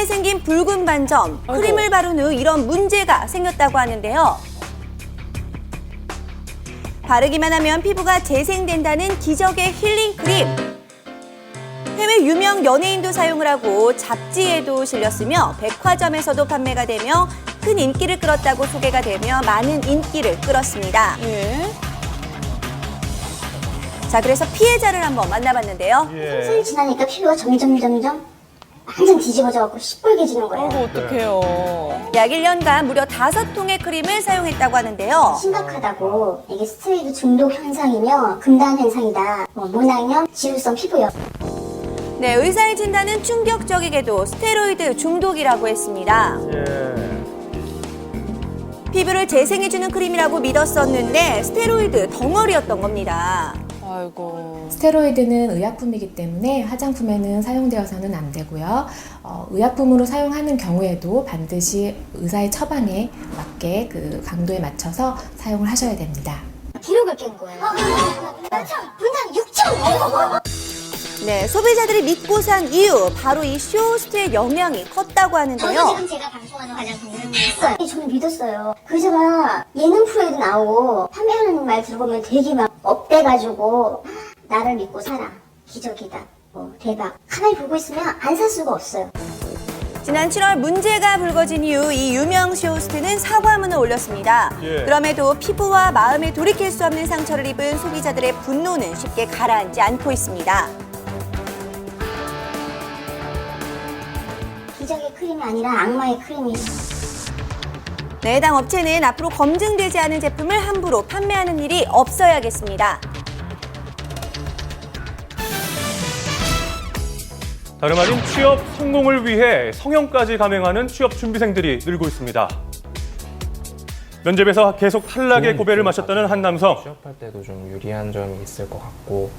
피부에 생긴 붉은 반점, 크림을 바른 후 이런 문제가 생겼다고 하는데요. 바르기만 하면 피부가 재생된다는 기적의 힐링 크림. 해외 유명 연예인도 사용을 하고 잡지에도 실렸으며 백화점에서도 판매가 되며 큰 인기를 끌었다고 소개가 되며 많은 인기를 끌었습니다. 예. 자, 그래서 피해자를 한번 만나봤는데요. 세상이 지나니까 피부가 점점 완전 뒤집어져갖고 시뻘개지는 거예요. 아이고, 어떡해요. 약 1년간 무려 5통의 크림을 사용했다고 하는데요. 심각하다고 이게 스테로이드 중독 현상이며 금단 현상이다. 모낭염, 지루성 피부염. 네, 의사의 진단은 충격적이게도 스테로이드 중독이라고 했습니다. 피부를 재생해주는 크림이라고 믿었었는데 스테로이드 덩어리였던 겁니다. 아이고. 스테로이드는 의약품이기 때문에 화장품에는 사용되어서는 안 되고요. 의약품으로 사용하는 경우에도 반드시 의사의 처방에 맞게 그 강도에 맞춰서 사용을 하셔야 됩니다. 기록을 깬 거예요. 분당 6천! 네, 소비자들이 믿고 산 이유, 바로 이 쇼호스트의 영향이 컸다고 하는데요. 지금 제가 방송하는 화장품은 있어요. 저는 믿었어요. 그제가 예능 프로에도 나오고 판매하는 말 들어보면 되게 막 업돼가지고 나를 믿고 사라. 기적이다. 대박. 가만히 보고 있으면 안 살 수가 없어요. 지난 7월 문제가 불거진 이후 이 유명 쇼호스트는 사과문을 올렸습니다. 그럼에도 피부와 마음에 돌이킬 수 없는 상처를 입은 소비자들의 분노는 쉽게 가라앉지 않고 있습니다. 기적의 크림이 아니라 악마의 크림이. 네, 해당 업체는 앞으로 검증되지 않은 제품을 함부로 판매하는 일이 없어야겠습니다. 다름 아닌 취업 성공을 위해 성형까지 감행하는 취업 준비생들이 늘고 있습니다. 면접에서 계속 탈락의 고배를 마셨다는 한 남성. 취업할 때도 좀 유리한 점이 있을 것 같고,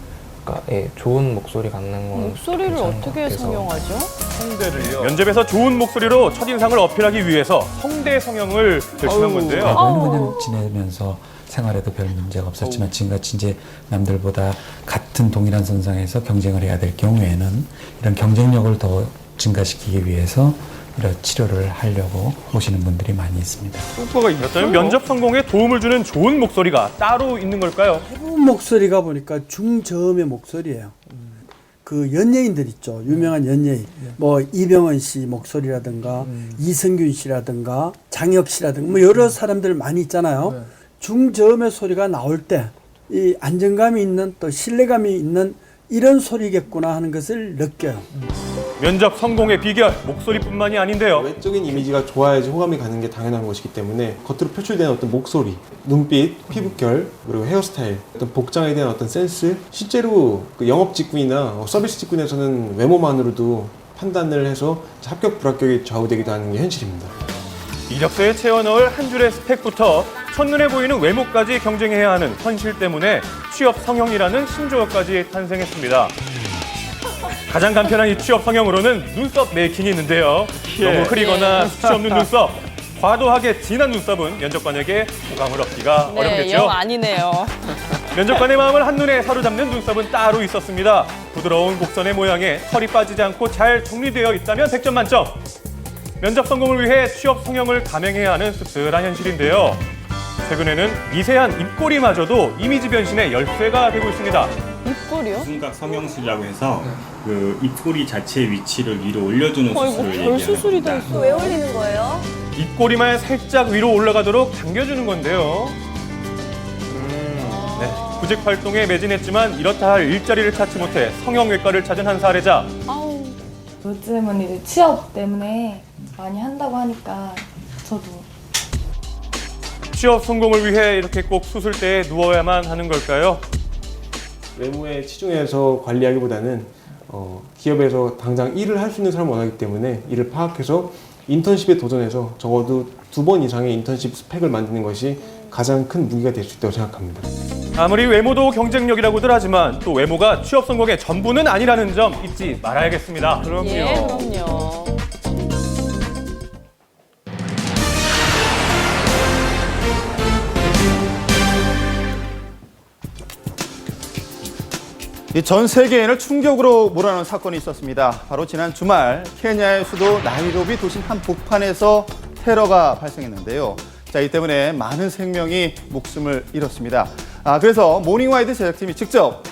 그러니까 좋은 목소리 갖는 건 목소리를 괜찮은 것 어떻게 같아서. 성형하죠? 성대를요. 면접에서 좋은 목소리로 첫인상을 어필하기 위해서 성대 성형을 결심한 건데요. 아우. 그냥 지내면서 생활에도 별 문제가 없었지만 지금같이 이제 남들보다 같은 동일한 선상에서 경쟁을 해야 될 경우에는 이런 경쟁력을 더 증가시키기 위해서 이런 치료를 하려고 오시는 분들이 많이 있습니다. 그렇다면 면접 성공에 도움을 주는 좋은 목소리가 따로 있는 걸까요? 대부분 목소리가 보니까 중저음의 목소리예요. 그 연예인들 있죠. 유명한 연예인. 뭐 이병헌 씨 목소리라든가 이승균 씨라든가 장혁 씨라든가 뭐 여러 사람들 많이 있잖아요. 중저음의 소리가 나올 때 이 안정감이 있는 또 신뢰감이 있는 이런 소리겠구나 하는 것을 느껴요. 면접 성공의 비결, 목소리뿐만이 아닌데요. 외적인 이미지가 좋아야지 호감이 가는 게 당연한 것이기 때문에 겉으로 표출되는 어떤 목소리, 눈빛, 피부결, 그리고 헤어스타일, 어떤 복장에 대한 어떤 센스, 실제로 그 영업 직군이나 서비스 직군에서는 외모만으로도 판단을 해서 합격, 불합격이 좌우되기도 하는 게 현실입니다. 이력서에 채워 넣을 한 줄의 스펙부터 첫눈에 보이는 외모까지 경쟁해야 하는 현실 때문에 취업 성형이라는 신조어까지 탄생했습니다. 가장 간편한 이 취업 성형으로는 눈썹 메이킹이 있는데요. 너무 흐리거나 수치 없는 눈썹, 과도하게 진한 눈썹은 면접관에게 호감을 얻기가 네, 어렵겠죠. 영 아니네요. 면접관의 마음을 한눈에 사로잡는 눈썹은 따로 있었습니다. 부드러운 곡선의 모양에 털이 빠지지 않고 잘 정리되어 있다면 100점 만점. 면접 성공을 위해 취업 성형을 감행해야 하는 씁쓸한 현실인데요. 최근에는 미세한 입꼬리마저도 이미지 변신의 열쇠가 되고 있습니다. 입꼬리요? 순각 성형술이라고 해서 그 입꼬리 자체의 위치를 위로 올려주는 수술을 별 얘기하는 수술이 다 겁니다. 있어. 왜 올리는 거예요? 입꼬리만 살짝 위로 올라가도록 당겨주는 건데요. 네, 구직 활동에 매진했지만 이렇다 할 일자리를 찾지 못해 성형외과를 찾은 한 사례자. 아우. 요즘은 이제 취업 때문에 많이 한다고 하니까 저도. 취업 성공을 위해 이렇게 꼭 수술대에 누워야만 하는 걸까요? 외모에 치중해서 관리하기보다는 기업에서 당장 일을 할 수 있는 사람을 원하기 때문에 이를 파악해서 인턴십에 도전해서 적어도 2번 이상의 인턴십 스펙을 만드는 것이 가장 큰 무기가 될 수 있다고 생각합니다. 아무리 외모도 경쟁력이라고들 하지만 또 외모가 취업 성공의 전부는 아니라는 점 잊지 말아야겠습니다. 예, 그럼요. 전 세계인을 충격으로 몰아넣은 사건이 있었습니다. 바로 지난 주말 케냐의 수도 나이로비 도심 한복판에서 테러가 발생했는데요. 이 때문에 많은 생명이 목숨을 잃었습니다. 그래서 모닝와이드 제작팀이 직접